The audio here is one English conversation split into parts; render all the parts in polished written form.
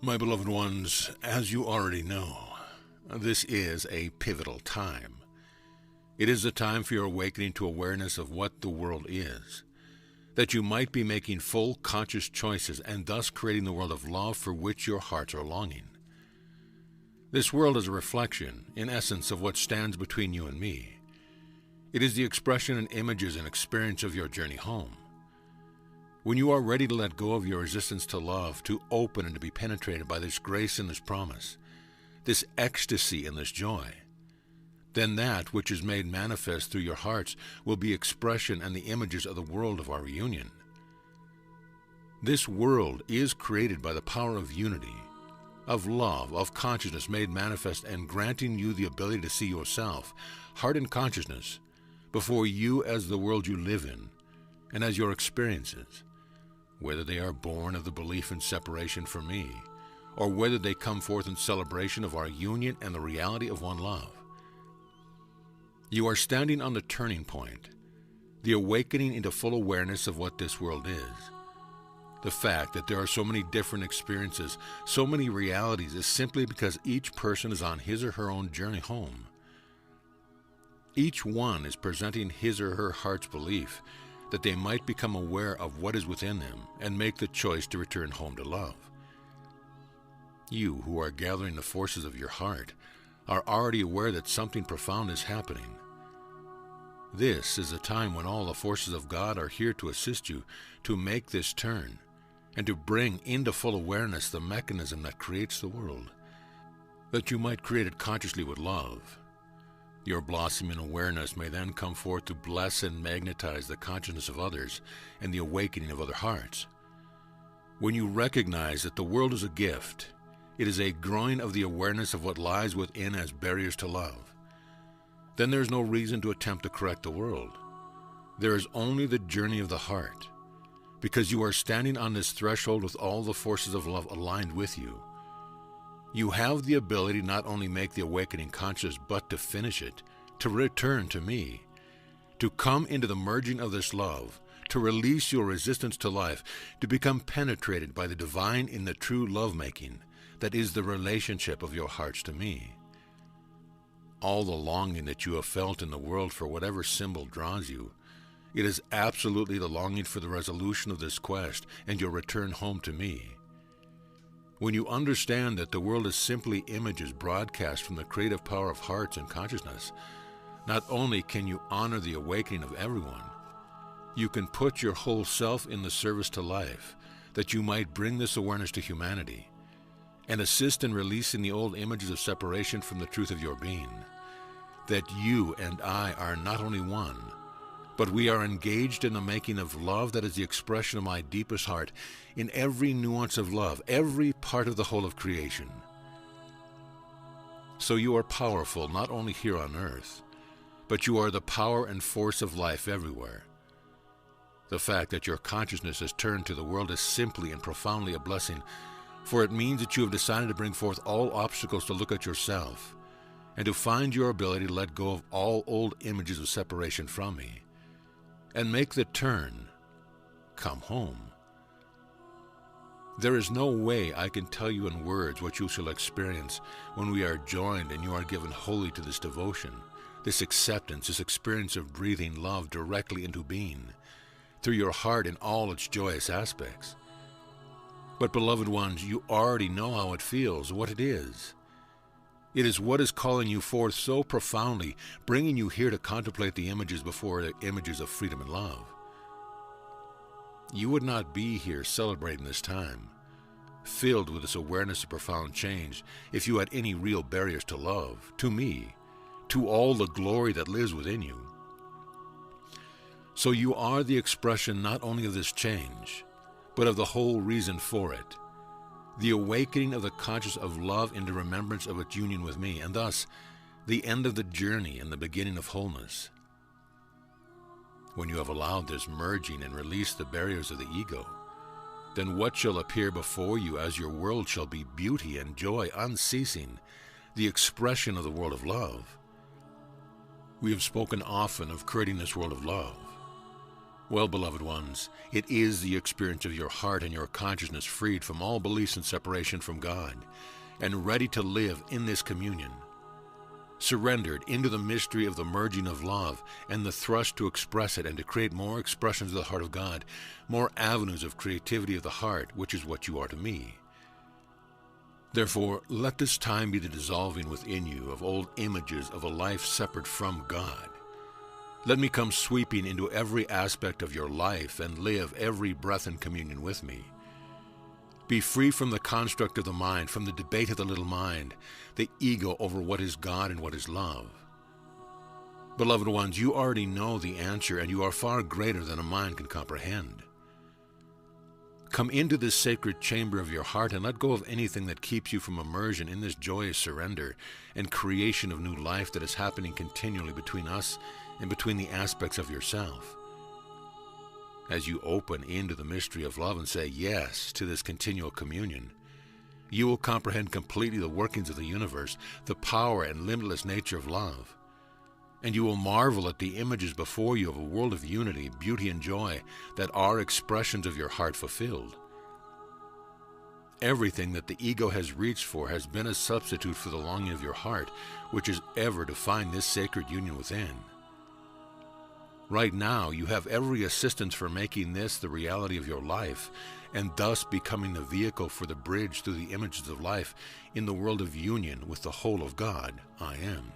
My beloved ones, as you already know, this is a pivotal time. It is the time for your awakening to awareness of what the world is, that you might be making full conscious choices and thus creating the world of love for which your hearts are longing. This world is a reflection, in essence, of what stands between you and me. It is the expression and images and experience of your journey home. When you are ready to let go of your resistance to love, to open and to be penetrated by this grace and this promise, this ecstasy and this joy, then that which is made manifest through your hearts will be expression and the images of the world of our reunion. This world is created by the power of unity, of love, of consciousness made manifest and granting you the ability to see yourself, heart and consciousness, before you as the world you live in and as your experiences, whether they are born of the belief in separation from me, or whether they come forth in celebration of our union and the reality of one love. You are standing on the turning point, the awakening into full awareness of what this world is. The fact that there are so many different experiences, so many realities, is simply because each person is on his or her own journey home. Each one is presenting his or her heart's belief that they might become aware of what is within them and make the choice to return home to love. You who are gathering the forces of your heart are already aware that something profound is happening. This is a time when all the forces of God are here to assist you to make this turn and to bring into full awareness the mechanism that creates the world, that you might create it consciously with love. Your blossoming awareness may then come forth to bless and magnetize the consciousness of others and the awakening of other hearts. When you recognize that the world is a gift, it is a growing of the awareness of what lies within as barriers to love. Then there is no reason to attempt to correct the world. There is only the journey of the heart, because you are standing on this threshold with all the forces of love aligned with you. You have the ability not only make the awakening conscious, but to finish it, to return to me, to come into the merging of this love, to release your resistance to life, to become penetrated by the divine in the true lovemaking that is the relationship of your hearts to me. All the longing that you have felt in the world for whatever symbol draws you, it is absolutely the longing for the resolution of this quest and your return home to me. When you understand that the world is simply images broadcast from the creative power of hearts and consciousness, not only can you honor the awakening of everyone, you can put your whole self in the service to life, that you might bring this awareness to humanity, and assist in releasing the old images of separation from the truth of your being, that you and I are not only one, but we are engaged in the making of love that is the expression of my deepest heart in every nuance of love, every part of the whole of creation. So you are powerful not only here on earth, but you are the power and force of life everywhere. The fact that your consciousness is turned to the world is simply and profoundly a blessing, for it means that you have decided to bring forth all obstacles to look at yourself and to find your ability to let go of all old images of separation from me and make the turn, come home. There is no way I can tell you in words what you shall experience when we are joined and you are given wholly to this devotion, this acceptance, this experience of breathing love directly into being, through your heart in all its joyous aspects. But beloved ones, you already know how it feels, what it is. It is what is calling you forth so profoundly, bringing you here to contemplate the images before the images of freedom and love. You would not be here celebrating this time, filled with this awareness of profound change, if you had any real barriers to love, to me, to all the glory that lives within you. So you are the expression not only of this change, but of the whole reason for it. The awakening of the conscious of love into remembrance of its union with me, and thus the end of the journey and the beginning of wholeness. When you have allowed this merging and released the barriers of the ego, then what shall appear before you as your world shall be beauty and joy unceasing, the expression of the world of love. We have spoken often of creating this world of love. Well, beloved ones, it is the experience of your heart and your consciousness freed from all beliefs and separation from God, and ready to live in this communion, surrendered into the mystery of the merging of love and the thrust to express it and to create more expressions of the heart of God, more avenues of creativity of the heart, which is what you are to me. Therefore, let this time be the dissolving within you of old images of a life separate from God. Let me come sweeping into every aspect of your life and live every breath in communion with me. Be free from the construct of the mind, from the debate of the little mind, the ego over what is God and what is love. Beloved ones, you already know the answer, and you are far greater than a mind can comprehend. Come into this sacred chamber of your heart and let go of anything that keeps you from immersion in this joyous surrender and creation of new life that is happening continually between us and between the aspects of yourself. As you open into the mystery of love and say yes to this continual communion, you will comprehend completely the workings of the universe, the power and limitless nature of love. And you will marvel at the images before you of a world of unity, beauty, and joy that are expressions of your heart fulfilled. Everything that the ego has reached for has been a substitute for the longing of your heart, which is ever to find this sacred union within. Right now, you have every assistance for making this the reality of your life, and thus becoming the vehicle for the bridge through the images of life in the world of union with the whole of God, I am.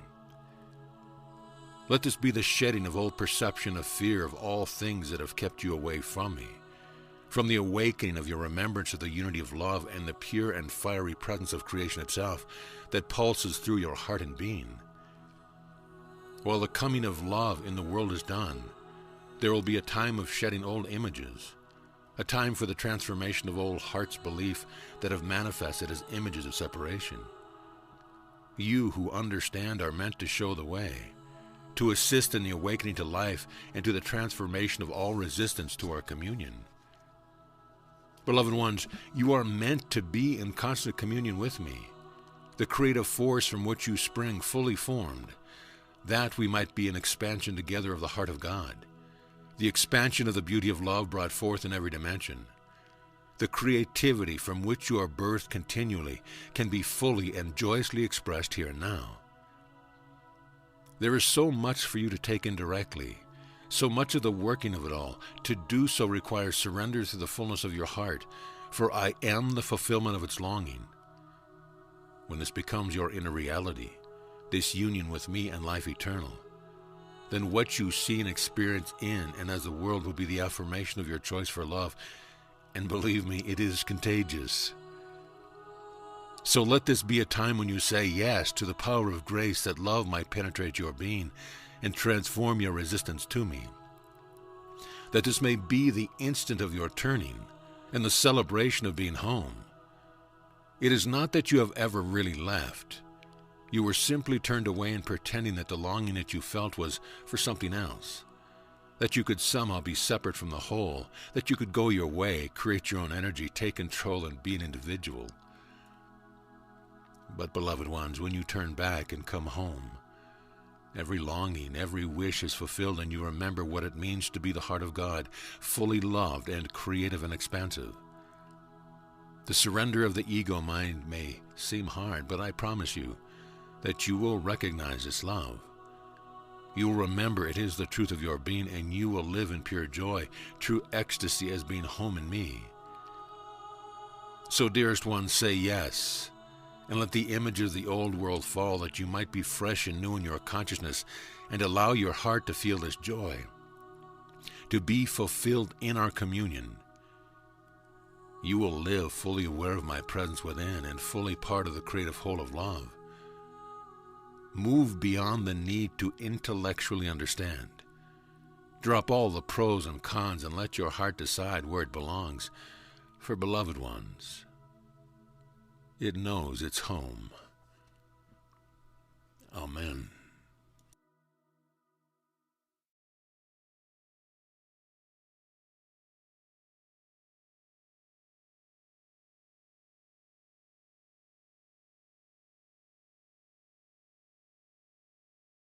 Let this be the shedding of old perception of fear of all things that have kept you away from me, from the awakening of your remembrance of the unity of love and the pure and fiery presence of creation itself that pulses through your heart and being. While the coming of love in the world is done, there will be a time of shedding old images, a time for the transformation of old heart's belief that have manifested as images of separation. You who understand are meant to show the way, to assist in the awakening to life and to the transformation of all resistance to our communion. Beloved ones, you are meant to be in constant communion with me, the creative force from which you spring fully formed, that we might be an expansion together of the heart of God, the expansion of the beauty of love brought forth in every dimension. The creativity from which you are birthed continually can be fully and joyously expressed here and now. There is so much for you to take in directly, so much of the working of it all. To do so requires surrender to the fullness of your heart, for I am the fulfillment of its longing. When this becomes your inner reality, this union with me and life eternal, then what you see and experience in and as the world will be the affirmation of your choice for love, and believe me, it is contagious. So let this be a time when you say yes to the power of grace that love might penetrate your being and transform your resistance to me. That this may be the instant of your turning and the celebration of being home. It is not that you have ever really left. You were simply turned away and pretending that the longing that you felt was for something else, that you could somehow be separate from the whole, that you could go your way, create your own energy, take control, and be an individual. But, beloved ones, when you turn back and come home, every longing, every wish is fulfilled, and you remember what it means to be the heart of God, fully loved and creative and expansive. The surrender of the ego mind may seem hard, but I promise you that you will recognize its love. You will remember it is the truth of your being, and you will live in pure joy, true ecstasy as being home in me. So, dearest ones, say yes, and let the image of the old world fall, that you might be fresh and new in your consciousness, and allow your heart to feel this joy, to be fulfilled in our communion. You will live fully aware of my presence within and fully part of the creative whole of love. Move beyond the need to intellectually understand. Drop all the pros and cons and let your heart decide where it belongs. For, beloved ones, it knows its home. Amen.